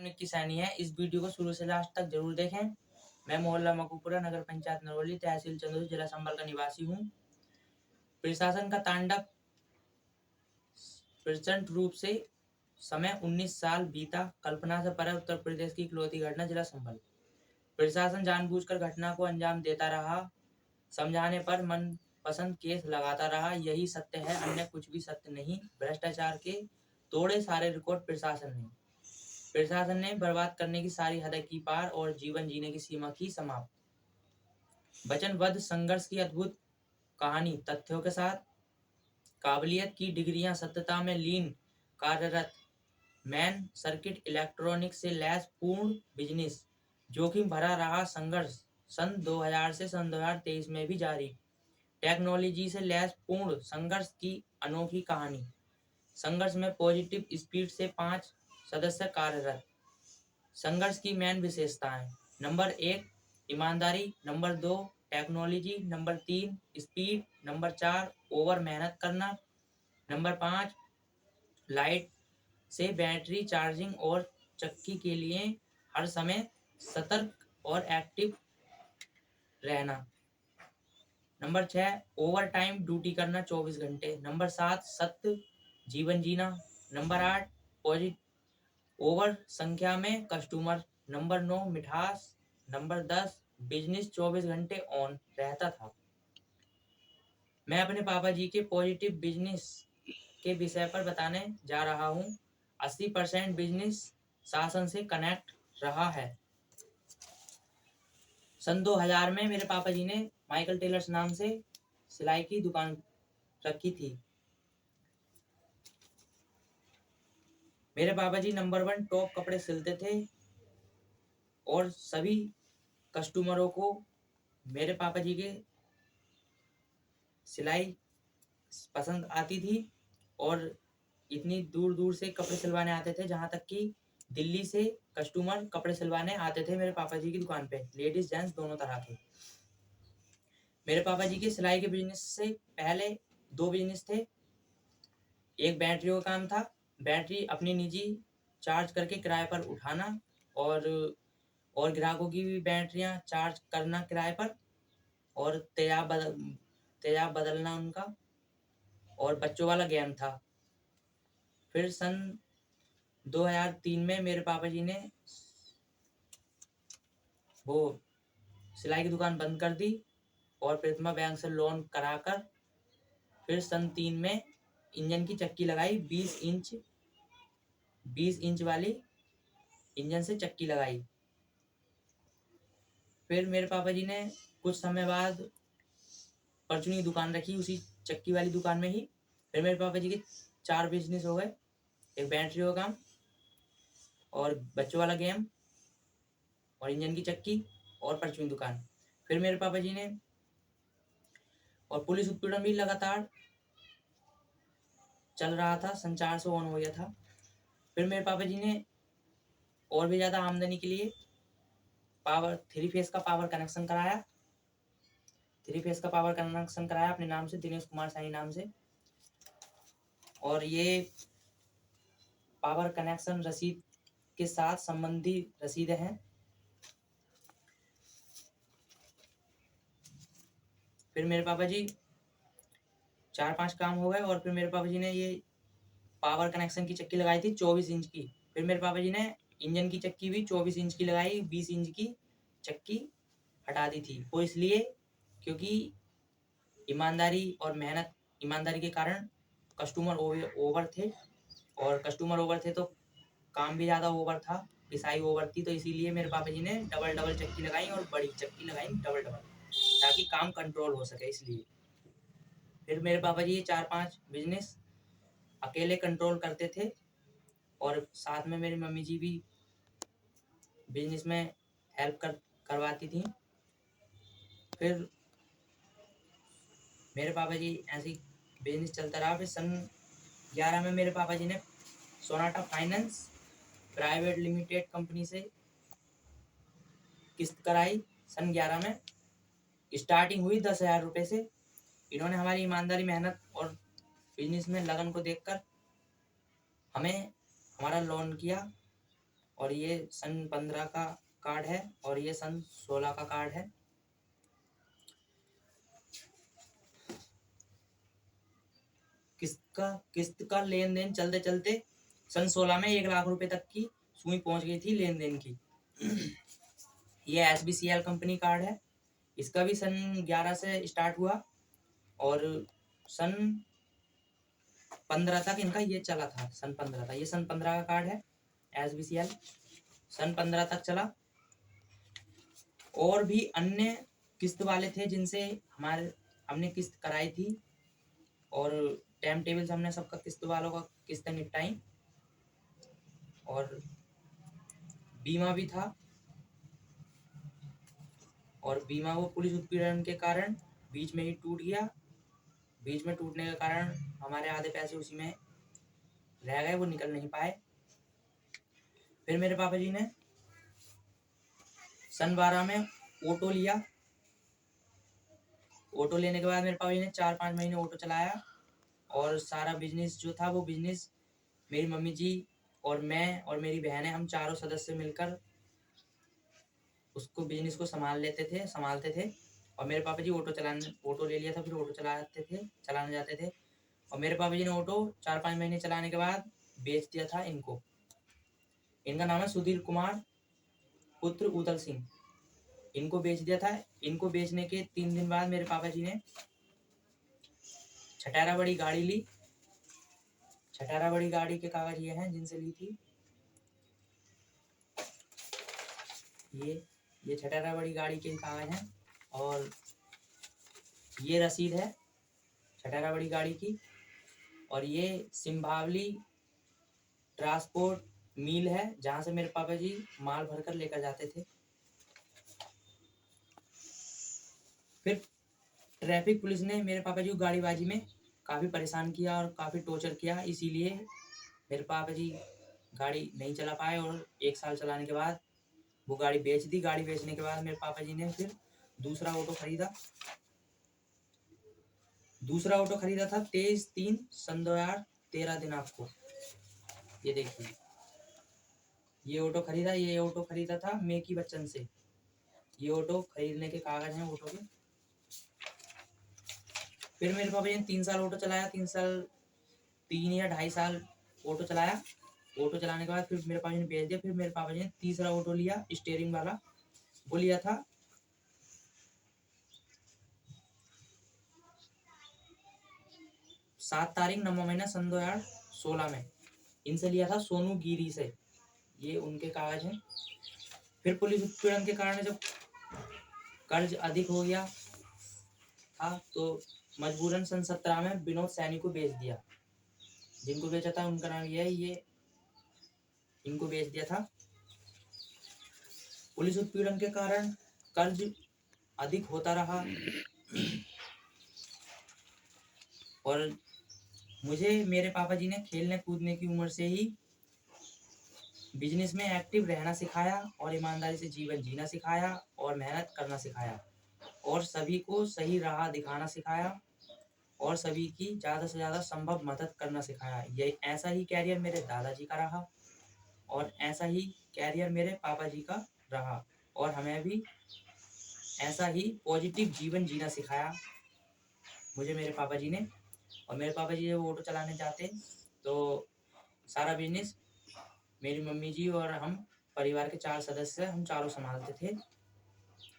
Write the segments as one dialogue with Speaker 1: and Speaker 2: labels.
Speaker 1: प्राथमिक की सैनी है। इस वीडियो को शुरू से लास्ट तक जरूर देखें। मैं मोहल्ला मकूपुरा, नगर पंचायत नरौली, तहसील चंदौली, जिला संभल का निवासी हूँ। प्रशासन का तांडव प्रचंड रूप से समय 19 साल बीता, कल्पना से परे उत्तर प्रदेश की इकलौती घटना जिला संभल। प्रशासन जानबूझकर घटना को अंजाम देता रहा, समझाने पर मन पसंद केस लगाता रहा। यही सत्य है, अन्य कुछ भी सत्य नहीं। भ्रष्टाचार के तोड़े सारे रिकॉर्ड प्रशासन ने बर्बाद करने की सारी हदें की पार और जीवन जीने की सीमा की समाप्त। वचनबद्ध संघर्ष की अद्भुत कहानी, तथ्यों के साथ काबिलियत की डिग्रियां, सत्यता में लीन, कार्यरत मैन सर्किट, इलेक्ट्रॉनिक्स से लैस पूर्ण बिजनेस, जोखिम भरा रहा संघर्ष सन 2000 से सन 2023 में भी जारी। टेक्नोलॉजी से लैस पूर्ण संघर्ष की अनोखी कहानी। संघर्ष में पॉजिटिव स्पीड से 5 सदस्य कार्यरत। संघर्ष की मेन विशेषताएं: नंबर 1 ईमानदारी, number 2 technology, number 3 speed, number 4 over मेहनत करना, नंबर 5 लाइट से बैटरी चार्जिंग और चक्की के लिए हर समय सतर्क और एक्टिव रहना, नंबर 6 ओवर टाइम ड्यूटी करना 24 घंटे, नंबर 7 सत्य जीवन जीना, नंबर 8 पॉजिटिव ओवर संख्या में कस्टमर, नंबर 9 मिठास, नंबर 10 बिजनेस 24 घंटे ऑन रहता था। मैं अपने पापा जी के पॉजिटिव बिजनेस के विषय पर बताने जा रहा हूँ। 80% बिजनेस शासन से कनेक्ट रहा है। सन 2000 में मेरे पापा जी ने माइकल टेलर्स नाम से सिलाई की दुकान रखी थी। मेरे पापा जी नंबर 1 टॉप कपड़े सिलते थे और सभी कस्टमरों को मेरे पापा जी के सिलाई पसंद आती थी और इतनी दूर दूर से कपड़े सिलवाने आते थे, जहाँ तक कि दिल्ली से कस्टमर कपड़े सिलवाने आते थे मेरे पापा जी की दुकान पे, लेडीज जेंट्स दोनों तरह के। मेरे पापा जी के सिलाई के बिजनेस से पहले 2 बिजनेस थे। एक बैटरियों का काम था, बैटरी अपनी निजी चार्ज करके किराए पर उठाना और ग्राहकों की भी बैटरियां चार्ज करना किराए पर और तेजाब बदलना उनका, और बच्चों वाला गेम था। फिर सन 2003 में मेरे पापा जी ने वो सिलाई की दुकान बंद कर दी और प्रथमा बैंक से लोन कराकर फिर सन 3 में इंजन की चक्की लगाई। 20 इंच वाली इंजन से चक्की लगाई। फिर मेरे पापा जी ने कुछ समय बाद परचूनी दुकान रखी उसी चक्की वाली दुकान में ही। फिर मेरे पापा जी के 4 बिजनेस हो गए, एक बैटरी का काम और बच्चों वाला गेम और इंजन की चक्की और परचूनी दुकान। फिर मेरे पापा जी ने और पुलिस उत्पीड़न भी लगातार चल रहा था, संचार से ऑन हो गया था। फिर मेरे पापा जी ने और भी ज़्यादा आमदनी के लिए 3 फेस का पावर कनेक्शन कराया। 3 फेस का पावर कनेक्शन कराया अपने नाम से, दिनेश कुमार सैनी नाम से। और ये पावर कनेक्शन रसीद के साथ संबंधी रसीदें हैं। फिर मेरे पापा जी 4-5 काम हो गए और फिर मेरे पापा जी ने ये पावर कनेक्शन की चक्की लगाई थी 24 इंच की। फिर मेरे पापा जी ने इंजन की चक्की भी 24 इंच की लगाई, 20 इंच की चक्की हटा दी थी। वो इसलिए क्योंकि ईमानदारी के कारण कस्टमर ओवर थे, और कस्टमर ओवर थे तो काम भी ज़्यादा ओवर था, पिसाई ओवर थी, तो इसीलिए मेरे पापा जी ने डबल चक्की लगाई और बड़ी चक्की लगाई डबल ताकि काम कंट्रोल हो सके, इसलिए। फिर मेरे पापा जी ये 4-5 बिजनेस अकेले कंट्रोल करते थे और साथ में मेरी मम्मी जी भी बिजनेस में हेल्प करवाती थी। फिर मेरे पापा जी ऐसे ही बिजनेस चलता रहा। फिर सन 11 में मेरे पापा जी ने Sonata finance private limited company से किस्त कराई। सन 11 में स्टार्टिंग हुई 10,000 रुपये से। इन्होंने हमारी ईमानदारी, मेहनत और बिजनेस में लगन को देखकर हमें हमारा लोन किया और ये सन 15 का कार्ड है और ये सन 16 का कार्ड है। किस्त का लेन देन चलते चलते सन 16 में 1 लाख रुपए तक की सुई पहुंच गई थी लेन देन की। ये SBCL कंपनी कार्ड है। इसका भी सन 11 से स्टार्ट हुआ और सन 15 तक इनका ये चला था। सन 15 था, ये सन 15 का कार्ड है SBCL, सन 15 तक चला। और भी अन्य किस्त वाले थे जिनसे हमने किस्त कराई थी और टाइम टेबल से हमने सबका किस्त वालों का किस्त निपटाई। और बीमा भी था और बीमा वो पुलिस उत्पीड़न के कारण बीच में ही टूट गया। बीच में टूटने के कारण हमारे आधे पैसे उसी में रह गए, वो निकल नहीं पाए। फिर मेरे पापा जी ने सन 12 में ऑटो लिया। ऑटो लेने के बाद मेरे पापा जी ने 4-5 महीने ऑटो चलाया और सारा बिजनेस जो था वो बिजनेस मेरी मम्मी जी और मैं और मेरी बहनें हम चारों सदस्य मिलकर उसको बिजनेस को संभालते थे। और मेरे पापा जी ऑटो ले लिया था, फिर ऑटो चलाने जाते थे। और मेरे पापा जी ने ऑटो 4-5 महीने चलाने के बाद बेच दिया था इनको। इनका नाम है सुधीर कुमार पुत्र उदल सिंह। इनको बेच दिया था। इनको बेचने के 3 दिन बाद मेरे पापा जी ने छटारा बड़ी गाड़ी ली। छटारा बड़ी गाड़ी के कागज ये हैं जिनसे ली थी। ये छटारा बड़ी गाड़ी के कागज हैं और ये रसीद है छटारा बड़ी गाड़ी की। और ये सिंभावली ट्रांसपोर्ट मिल है जहाँ से मेरे पापा जी माल भरकर लेकर जाते थे। फिर ट्रैफिक पुलिस ने मेरे पापा जी को गाड़ीबाजी में काफ़ी परेशान किया और काफ़ी टॉर्चर किया, इसीलिए मेरे पापा जी गाड़ी नहीं चला पाए और 1 साल चलाने के बाद वो गाड़ी बेच दी। गाड़ी बेचने के बाद मेरे पापा जी ने फिर दूसरा ऑटो खरीदा। दूसरा ऑटो खरीदा था 23/3 सन 2013 दिनांक को। ये देखिए, ये ऑटो खरीदा था मेकी बच्चन से। ये ऑटो खरीदने के कागज हैं ऑटो के। फिर मेरे पापा जी ने 3 साल ऑटो चलाया। 3 या 2.5 साल ऑटो चलाया। ऑटो चलाने के बाद फिर मेरे पापा जी ने बेच दिया। फिर मेरे पापा जी ने तीसरा ऑटो लिया, स्टीयरिंग वाला। वो लिया था 7 तारीख 9वां महीना सन 2016 में। इनसे लिया था सोनू गिरी से। ये उनके कागज हैं। फिर पुलिस उत्पीड़न के कारण जब कर्ज अधिक हो गया था तो मजबूरन सन 17 में विनोद सैनी को बेच दिया। जिनको बेचा था उनका नाम ये है, ये इनको बेच दिया था। पुलिस उत्पीड़न के कारण कर्ज अधिक होता रहा और मुझे मेरे पापा जी ने खेलने कूदने की उम्र से ही बिजनेस में एक्टिव रहना सिखाया और ईमानदारी से जीवन जीना सिखाया और मेहनत करना सिखाया और सभी को सही राह दिखाना सिखाया और सभी की ज़्यादा से ज़्यादा संभव मदद करना सिखाया। ये ऐसा ही कैरियर मेरे दादाजी का रहा और ऐसा ही कैरियर मेरे पापा जी का रहा और हमें भी ऐसा ही पॉजिटिव जीवन जीना सिखाया मुझे मेरे पापा जी ने। और मेरे पापा जी जब ऑटो चलाने जाते तो सारा बिजनेस मेरी मम्मी जी और हम परिवार के 4 सदस्य हम चारों संभालते थे।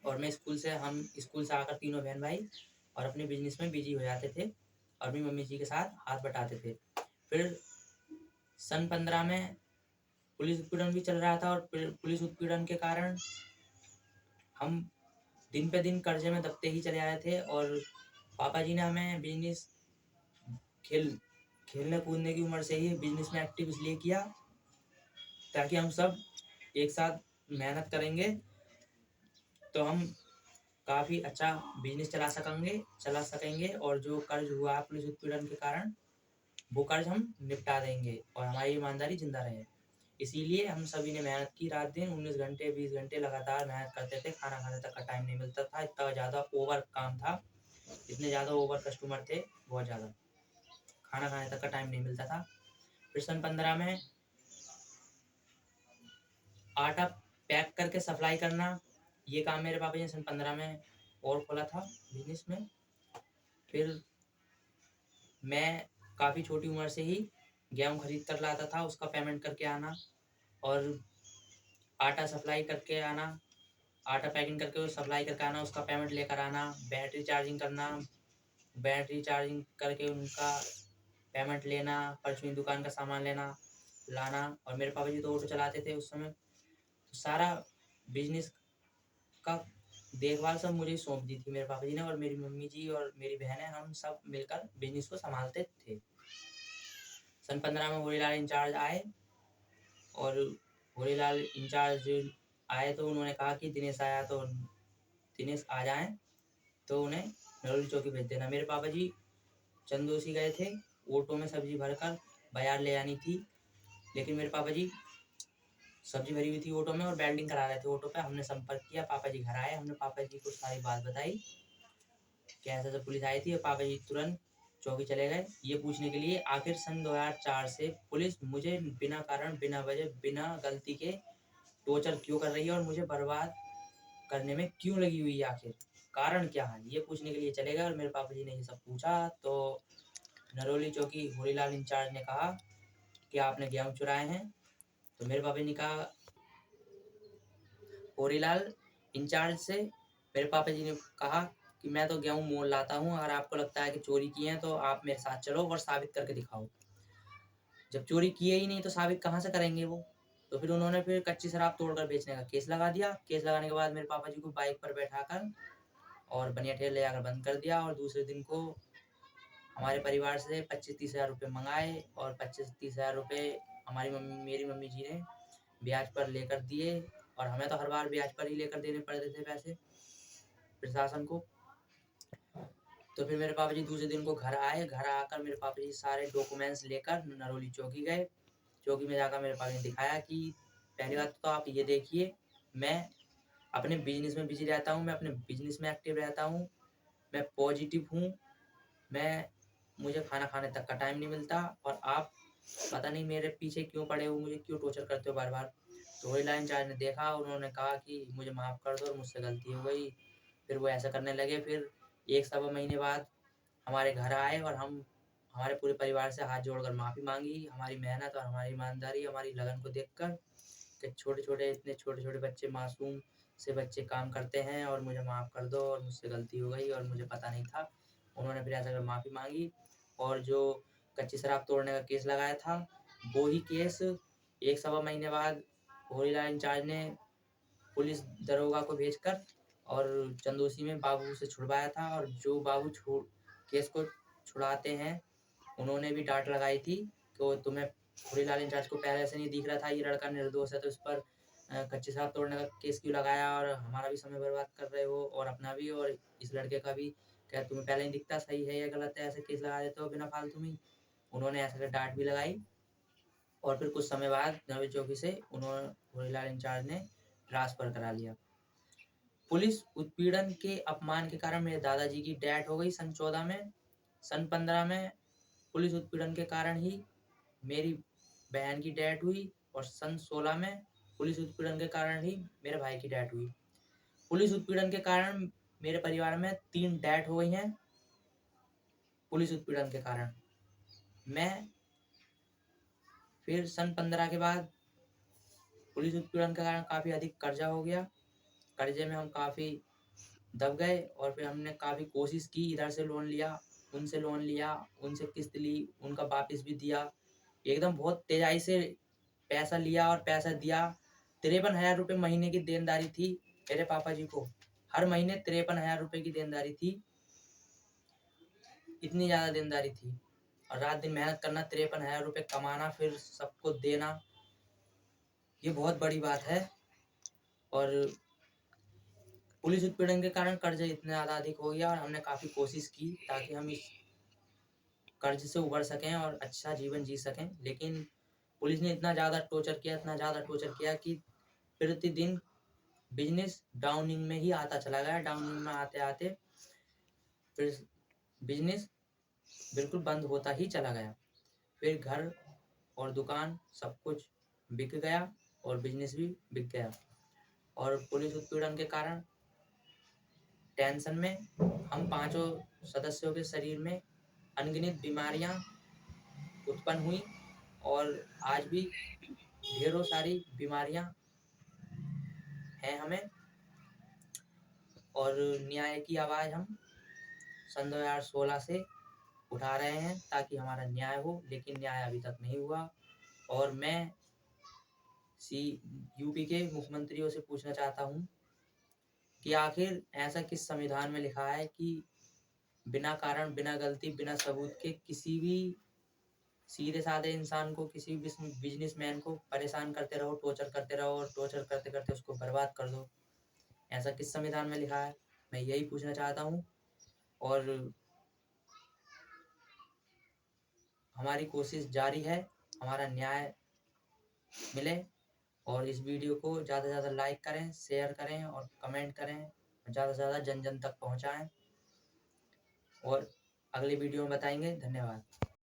Speaker 1: और हम स्कूल से आकर तीनों बहन भाई और अपने बिजनेस में बिजी हो जाते थे और अपनी मम्मी जी के साथ हाथ बटाते थे। फिर सन 15 में पुलिस उत्पीड़न भी चल रहा था और पुलिस उत्पीड़न के कारण हम दिन पे दिन कर्जे में दबते ही चले आए थे। और पापा जी ने हमें बिजनेस खेलने कूदने की उम्र से ही बिजनेस में एक्टिव इसलिए किया ताकि हम सब एक साथ मेहनत करेंगे तो हम काफ़ी अच्छा बिजनेस चला सकेंगे और जो कर्ज हुआ पुलिस उत्पीड़न के कारण वो कर्ज हम निपटा देंगे और हमारी ईमानदारी जिंदा रहे। इसीलिए हम सभी ने मेहनत की, रात दिन 19 घंटे 20 घंटे लगातार मेहनत करते थे। खाना खाने तक का टाइम नहीं मिलता था, इतना ज़्यादा ओवर काम था, इतने ज़्यादा ओवर कस्टमर थे, बहुत ज़्यादा खाना खाने तक का टाइम नहीं मिलता था। फिर सन 15 में आटा पैक करके सप्लाई करना, ये काम मेरे पापा जी ने सन 15 में और खोला था बिजनेस में। फिर मैं काफ़ी छोटी उम्र से ही गेहूँ खरीद कर लाता था, उसका पेमेंट करके आना और आटा सप्लाई करके आना, आटा पैकिंग करके वो सप्लाई करके आना, उसका पेमेंट लेकर आना, बैटरी चार्जिंग करना, बैटरी चार्जिंग करके उनका पेमेंट लेना, परचून दुकान का सामान लाना। और मेरे पापा जी तो ऑटो चलाते थे उस समय, तो सारा बिजनेस का देखभाल सब मुझे सौंप दी थी मेरे पापा जी ने, और मेरी मम्मी जी और मेरी बहनें, हम सब मिलकर बिजनेस को संभालते थे। सन 15 में होरीलाल इंचार्ज आए, और होरीलाल इंचार्ज आए तो उन्होंने कहा कि दिनेश आया तो दिनेश आ जाएं तो उन्हें नरोली चौकी भेज देना। मेरे पापा जी चंदोसी गए थे, ऑटो में सब्जी भरकर बाजार ले आनी थी, लेकिन मेरे पापा जी सब्जी भरी हुई थी ऑटो में और वेल्डिंग करा रहे थे ऑटो पे। हमने संपर्क किया, पापा जी घर आए, हमने पापा जी को सारी बात बताई कि ऐसा ऐसा पुलिस आई थी, और पापा जी तुरंत चौकी चले गए ये पूछने के लिए आखिर सन 2004 से पुलिस मुझे बिना कारण, बिना वजह, बिना गलती के टॉर्चर क्यों कर रही है और मुझे बर्बाद करने में क्यों लगी हुई है, आखिर कारण क्या है, ये पूछने के लिए चले गए। और मेरे पापा जी ने ये सब पूछा तो नरोली चौकी होरीलाल इंचार्ज ने कहा कि आपने गेहूँ चुराए हैं। तो मेरे पापा जी ने कहा, होरीलाल इंचार्ज से मेरे पापा जी ने कहा कि मैं तो गेहूँ मोल लाता हूँ, अगर आपको लगता है कि चोरी की है तो आप मेरे साथ चलो और साबित करके दिखाओ। जब चोरी किए ही नहीं तो साबित कहाँ से करेंगे वो। तो फिर उन्होंने फिर कच्ची शराब तोड़कर बेचने का केस लगा दिया। केस लगाने के बाद मेरे पापा जी को बाइक पर बैठाकर और बनिया ठेल ले जाकर बंद कर दिया, और दूसरे दिन को हमारे परिवार से 25-30 हज़ार रुपये मंगाए, और 25-30 हज़ार रुपये मेरी मम्मी जी ने ब्याज पर लेकर दिए, और हमें तो हर बार ब्याज पर ही लेकर देने पड़ते थे पैसे प्रशासन को। तो फिर मेरे पापा जी दूसरे दिन को घर आए, घर आकर मेरे पापा जी सारे डॉक्यूमेंट्स लेकर नरोली चौकी गए। चौकी में जाकर मेरे पापा ने दिखाया कि पहली बात तो आप ये देखिए, मैं अपने बिजनेस में बिजी रहता हूँ, मैं अपने बिजनेस में एक्टिव रहता हूँ, मैं पॉजिटिव हूँ, मैं मुझे खाना खाने तक का टाइम नहीं मिलता, और आप पता नहीं मेरे पीछे क्यों पड़े हो, मुझे क्यों टॉर्चर करते हो बार बार। तो वही लाइन इंचार्ज ने देखा, उन्होंने कहा कि मुझे माफ़ कर दो और मुझसे गलती हो गई। फिर वो ऐसा करने लगे। फिर 1 सवा महीने बाद हमारे घर आए, और हम हमारे पूरे परिवार से हाथ जोड़कर माफ़ी मांगी, हमारी मेहनत और हमारी ईमानदारी, हमारी लगन को देखकर कि छोटे-छोटे, इतने छोटे-छोटे बच्चे, मासूम से बच्चे काम करते हैं, और मुझे माफ़ कर दो और मुझसे गलती हो गई और मुझे पता नहीं था। उन्होंने फिर ऐसा कर माफ़ी मांगी, और जो कच्ची शराब तोड़ने का केस लगाया था, वो ही केस 1 सवा महीने बाद होरीलाल इंचार्ज ने पुलिस दरोगा को भेजकर और चंदोसी में बाबू से छुड़वाया था। और जो बाबू केस को छुड़ाते हैं, उन्होंने भी डांट लगाई थी कि वो तुम्हें होरीलाल इंचार्ज को पहले से नहीं दिख रहा था ये लड़का निर्दोष है, तो इस पर कच्ची शराब तोड़ने का केस क्यों लगाया, और हमारा भी समय बर्बाद कर रहे हो और अपना भी और इस लड़के का भी, क्या तुम्हें पहले नहीं दिखता सही है या गलत है, ऐसे केस लगा देते हो बिना फालतू में। उन्होंने ऐसा कर डांट भी लगाई, और फिर कुछ समय बाद नवी चौकी से उन्होंने होरीलाल इंचार्ज ने ट्रांसफर करा लिया। पुलिस उत्पीड़न के अपमान के कारण मेरे दादाजी की डेथ हो गई सन 14 में। सन 15 में पुलिस उत्पीड़न के कारण ही मेरी बहन की डेथ हुई, और सन 16 में पुलिस उत्पीड़न के कारण ही मेरे भाई की डेथ हुई। पुलिस उत्पीड़न के कारण मेरे परिवार में 3 डेथ हो गई हैं पुलिस उत्पीड़न के कारण। मैं फिर सन 15 के बाद पुलिस उत्पीड़न के कारण काफ़ी अधिक कर्जा हो गया। कर्जे में हम काफ़ी दब गए, और फिर हमने काफ़ी कोशिश की, इधर से लोन लिया, उनसे किस्त ली, उनका वापस भी दिया। एकदम बहुत तेज़ाई से पैसा लिया और पैसा दिया। 53,000 रुपये महीने की देनदारी थी मेरे पापा जी को। हर महीने 53,000 रुपये की देनदारी थी। इतनी ज़्यादा देनदारी थी, और रात दिन मेहनत करना, 53,000 रुपये कमाना, फिर सबको देना, ये बहुत बड़ी बात है। और पुलिस उत्पीड़न के कारण कर्ज इतना ज़्यादा अधिक हो गया, और हमने काफ़ी कोशिश की ताकि हम इस कर्ज से उबर सकें और अच्छा जीवन जी सकें, लेकिन पुलिस ने इतना ज़्यादा टॉर्चर किया कि प्रतिदिन बिजनेस डाउनिंग में ही आता चला गया। डाउनिंग में आते आते फिर बिजनेस बिल्कुल बंद होता ही चला गया। फिर घर और दुकान सब कुछ बिक गया, और बिजनेस भी बिक गया। और पुलिस उत्पीड़न के कारण टेंशन में हम पांचों सदस्यों के शरीर में अनगिनत बीमारियां उत्पन्न हुई और आज भी ढेरों सारी बीमारियां हैं हमें। और न्याय की आवाज़ हम सन 2016 से उठा रहे हैं ताकि हमारा न्याय हो, लेकिन न्याय अभी तक नहीं हुआ। और मैं यूपी के मुख्यमंत्रियों से पूछना चाहता हूँ कि आखिर ऐसा किस संविधान में लिखा है कि बिना कारण, बिना गलती, बिना सबूत के किसी भी सीधे साधे इंसान को, किसी भी बिजनेसमैन को परेशान करते रहो, टॉर्चर करते रहो और टॉर्चर करते करते उसको बर्बाद कर दो। ऐसा किस संविधान में लिखा है, मैं यही पूछना चाहता हूँ। और हमारी कोशिश जारी है, हमारा न्याय मिले। और इस वीडियो को ज़्यादा से ज़्यादा लाइक करें, शेयर करें और कमेंट करें, ज़्यादा से ज़्यादा जन जन तक पहुँचाएँ। और अगले वीडियो में बताएंगे। धन्यवाद।